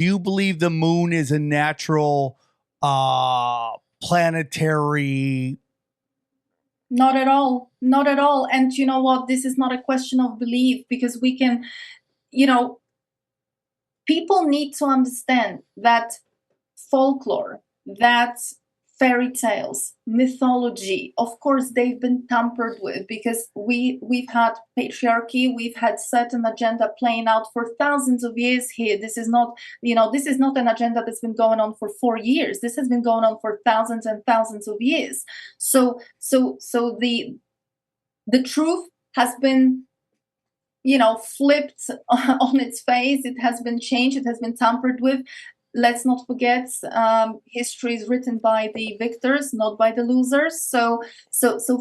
Do you believe the moon is a natural planetary? Not at all. Not at all. And you know what? This is not a question of belief, because we can, you know, people need to understand that folklore, that fairy tales, mythology, of course, they've been tampered with, because we've had patriarchy, we've had certain agenda playing out for thousands of years here. This is not, this is not an agenda that's been going on for 4 years. This has been going on for thousands and thousands of years. So the truth has been, flipped on its face. It has been changed. It has been tampered with. Let's not forget, history is written by the victors, not by the losers. So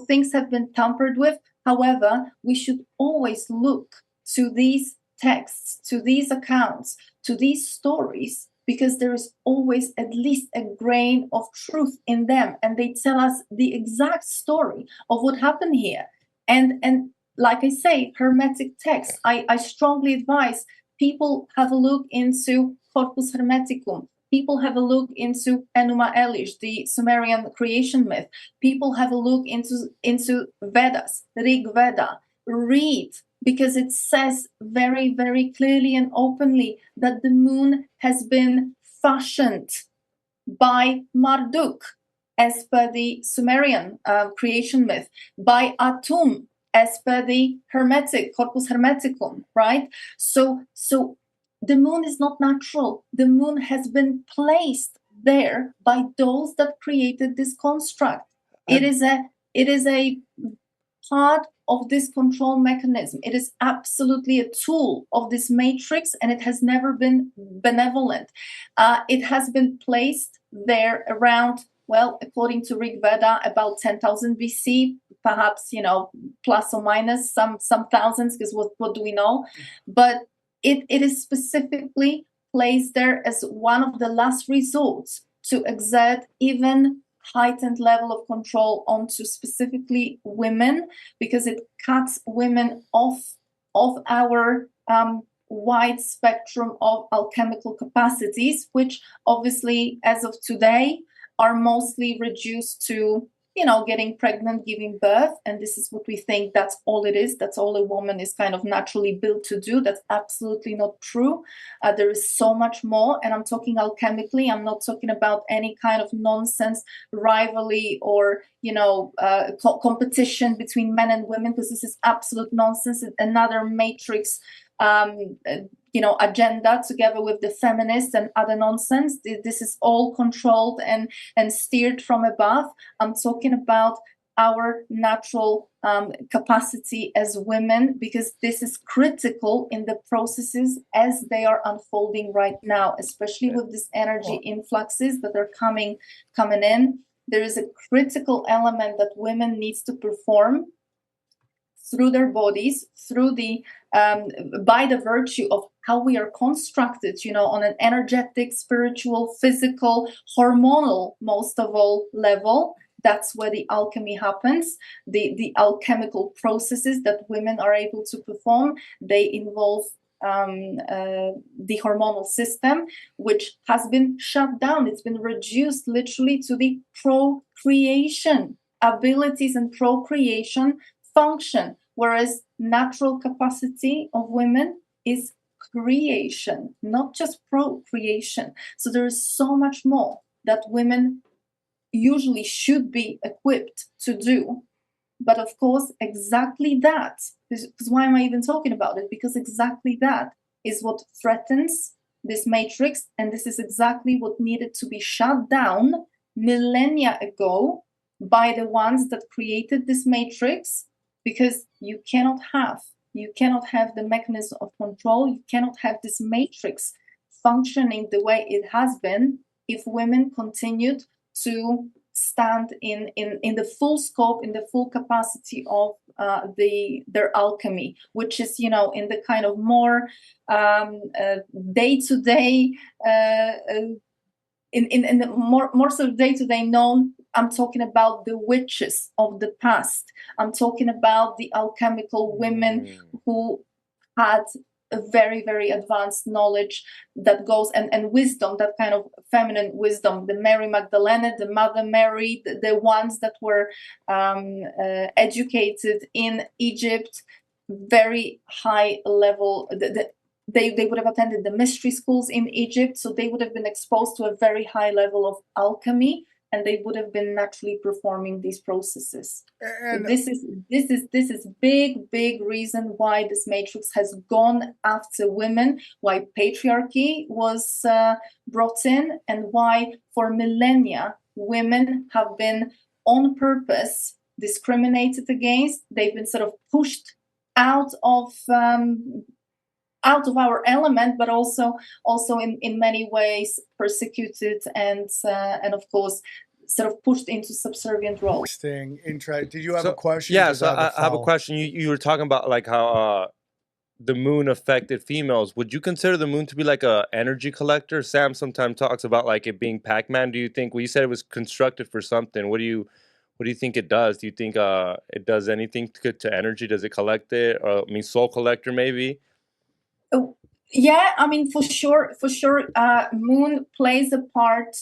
things have been tampered with. However, we should always look to these texts, to these accounts, to these stories, because there is always at least a grain of truth in them, and they tell us the exact story of what happened here. And like I say, Hermetic texts, I strongly advise people have a look into Corpus Hermeticum. People have a look into Enuma Elish, the Sumerian creation myth. People have a look into Vedas, Rig Veda. Read, because it says very, very clearly and openly that the moon has been fashioned by Marduk, as per the Sumerian creation myth, by Atum, as per the Hermetic, Corpus Hermeticum, right? So the moon is not natural. The moon has been placed there by those that created this construct. It is a part of this control mechanism. It is absolutely a tool of this matrix, and it has never been benevolent. It has been placed there around, well, according to Rig Veda, about 10,000 BC, perhaps, plus or minus some thousands, because what do we know? But it is specifically placed there as one of the last resorts to exert even heightened level of control onto specifically women, because it cuts women off our wide spectrum of alchemical capacities, which obviously, as of today, are mostly reduced to getting pregnant, giving birth. And this is what we think that's all it is. That's all a woman is kind of naturally built to do. That's absolutely not true. There is so much more. And I'm talking alchemically. I'm not talking about any kind of nonsense rivalry or, competition between men and women, because this is absolute nonsense. Another matrix agenda, together with the feminists and other nonsense. This is all controlled and steered from above. I'm talking about our natural capacity as women, because this is critical in the processes as they are unfolding right now, especially with this energy influxes that are coming in. There is a critical element that women needs to perform through their bodies, through the by the virtue of how we are constructed, on an energetic, spiritual, physical, hormonal, most of all, level. That's where the alchemy happens. The alchemical processes that women are able to perform, they involve the hormonal system, which has been shut down. It's been reduced literally to the procreation abilities and procreation function, whereas natural capacity of women is creation, not just procreation. So there is so much more that women usually should be equipped to do. But of course, exactly that is why am I even talking about it? Because exactly that is what threatens this matrix, and this is exactly what needed to be shut down millennia ago by the ones that created this matrix. Because you cannot have the mechanism of control, you cannot have this matrix functioning the way it has been if women continued to stand in the full scope, in the full capacity of their alchemy, which is, in the kind of more day-to-day, in the more sort of day-to-day known. I'm talking about the witches of the past. I'm talking about the alchemical women who had a very, very advanced knowledge that goes, and wisdom, that kind of feminine wisdom. The Mary Magdalene, the Mother Mary, the ones that were educated in Egypt, very high level. They would have attended the mystery schools in Egypt, so they would have been exposed to a very high level of alchemy, and they would have been naturally performing these processes. And This is big reason why this matrix has gone after women, why patriarchy was brought in, and why for millennia women have been on purpose discriminated against. They've been sort of pushed out of our element, but also in many ways persecuted and of course sort of pushed into subservient roles. Did you have So- a question? Yeah, 'Cause so I have a follow-up. question. You were talking about like how the moon affected females. Would you consider the moon to be like a energy collector? Sam sometimes talks about like it being Pac-Man. Do you think? Well, you said it was constructed for something. What do you think it does? Do you think it does anything to energy? Does it collect it? Or I mean, soul collector maybe? Yeah, I mean, for sure, moon plays a part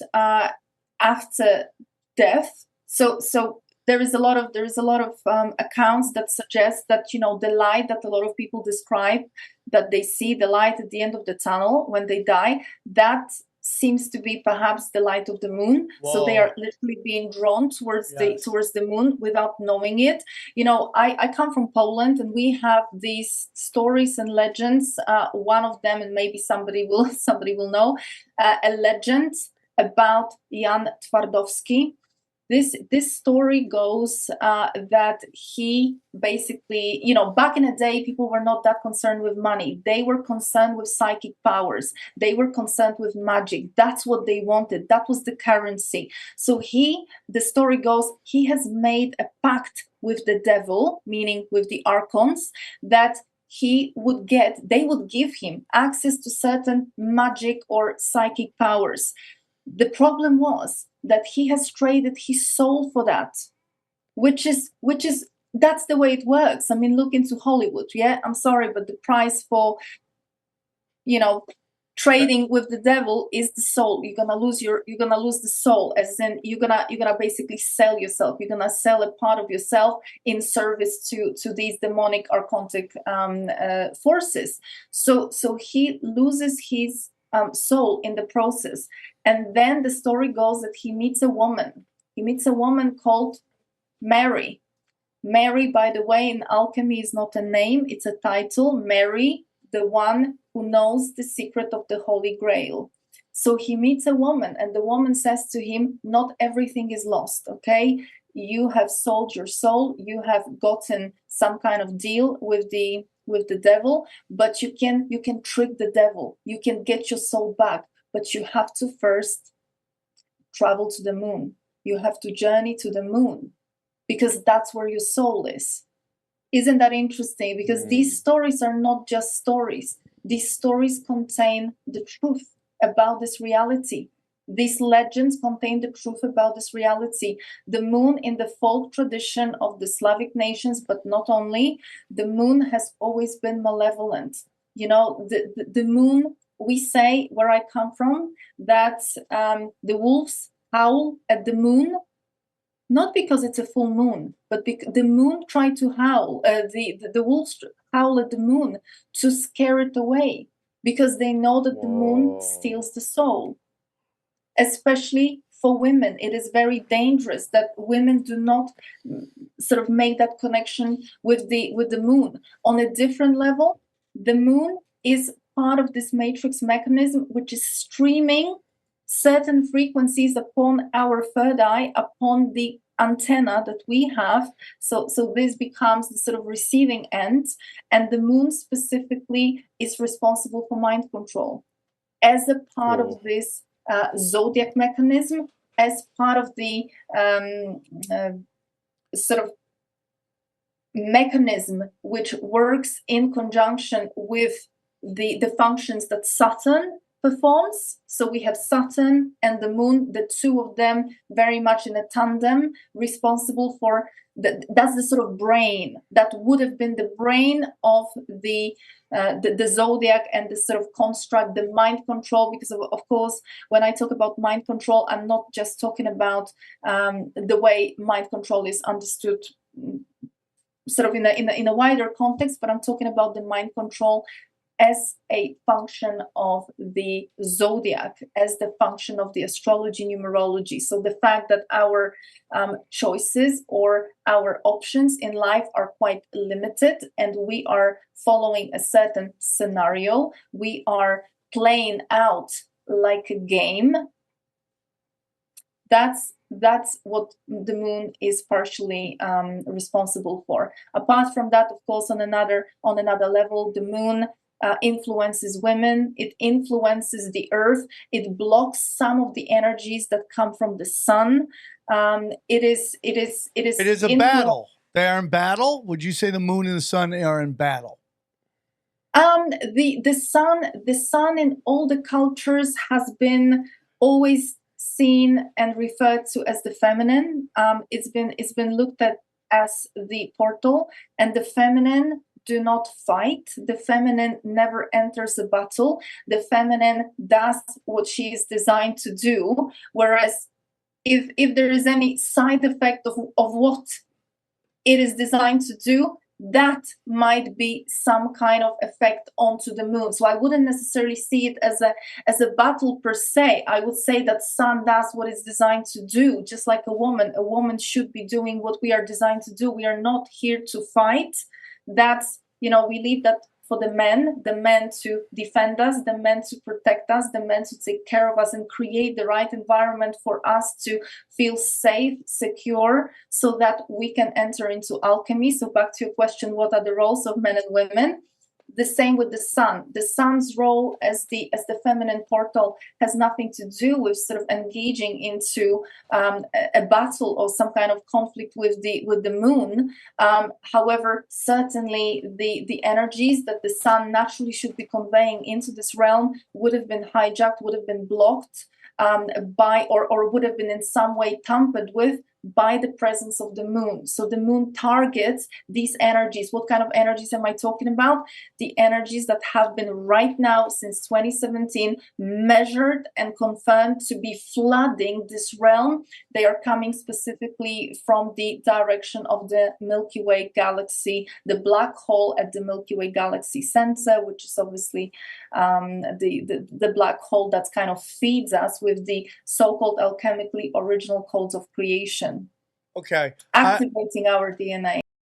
after death. So there is a lot of accounts that suggest that the light that a lot of people describe, that they see the light at the end of the tunnel when they die, that seems to be perhaps the light of the moon. So they are literally being drawn towards the moon without knowing it. I come from Poland, and we have these stories and legends. One of them, and maybe somebody will know, a legend about Jan Twardowski. This story goes that he basically, back in the day, people were not that concerned with money. They were concerned with psychic powers. They were concerned with magic. That's what they wanted. That was the currency. So the story goes, he has made a pact with the devil, meaning with the Archons, that they would give him access to certain magic or psychic powers. The problem was that he has traded his soul for that, which is that's the way it works. I mean, look into Hollywood. Yeah, I'm sorry, but the price for trading with the devil is the soul. You're gonna lose the soul, as in you're gonna basically sell yourself. You're gonna sell a part of yourself in service to these demonic archontic forces. So he loses his soul in the process. And then the story goes that he meets a woman. He meets a woman called Mary. Mary, by the way, in alchemy is not a name, it's a title. Mary, the one who knows the secret of the Holy Grail. So he meets a woman, and the woman says to him, not everything is lost, okay? You have sold your soul, you have gotten some kind of deal with the devil, but you can trick the devil. You can get your soul back, but you have to first travel to the moon. You have to journey to the moon, because that's where your soul is. Isn't that interesting? Because these stories are not just stories. These stories contain the truth about this reality. These legends contain the truth about this reality. The moon, in the folk tradition of the Slavic nations, but not only, the moon has always been malevolent. The moon, we say, where I come from, that the wolves howl at the moon, not because it's a full moon, but because the moon tried to howl. The wolves howl at the moon to scare it away, because they know that the moon steals the soul. Especially for women, it is very dangerous that women do not sort of make that connection with the moon. On a different level, the moon is part of this matrix mechanism, which is streaming certain frequencies upon our third eye, upon the antenna that we have. So this becomes the sort of receiving end, and the moon specifically is responsible for mind control as a part of this zodiac mechanism, as part of the sort of mechanism which works in conjunction with the functions that Saturn performs. So we have Saturn and the moon, the two of them very much in a tandem, responsible for that's the sort of brain that would have been the brain of the zodiac and the sort of construct, the mind control. Because of course, when I talk about mind control, I'm not just talking about the way mind control is understood sort of in a wider context, but I'm talking about the mind control as a function of the zodiac, as the function of the astrology numerology. So the fact that our choices or our options in life are quite limited, and we are following a certain scenario, we are playing out like a game. That's what the moon is partially responsible for. Apart from that, of course, on another level, the moon influences women. It influences the earth. It blocks some of the energies that come from the sun. It is a battle. They are in battle. Would you say the moon and the sun are in battle? The sun in all the cultures has been always seen and referred to as the feminine. It's been looked at as the portal, and the feminine do not fight. The feminine never enters a battle. The feminine does what she is designed to do. Whereas if there is any side effect of what it is designed to do, that might be some kind of effect onto the moon. So I wouldn't necessarily see it as a battle per se. I would say that sun does what it's designed to do, just like a woman. A woman should be doing what we are designed to do. We are not here to fight. That's, we leave that for the men to defend us, the men to protect us, the men to take care of us and create the right environment for us to feel safe, secure, so that we can enter into alchemy. So back to your question, what are the roles of men and women? The same with the sun. The sun's role as the feminine portal has nothing to do with sort of engaging into a battle or some kind of conflict with the moon. However, certainly the energies that the sun naturally should be conveying into this realm would have been hijacked, would have been blocked by or would have been in some way tampered with by the presence of the moon. So the moon targets these energies. What kind of energies am I talking about? The energies that have been right now since 2017 measured and confirmed to be flooding this realm. They are coming specifically from the direction of the Milky Way galaxy, the black hole at the Milky Way galaxy center, which is obviously the black hole that kind of feeds us with the so-called alchemically original codes of creation. Okay. Activating our DNA.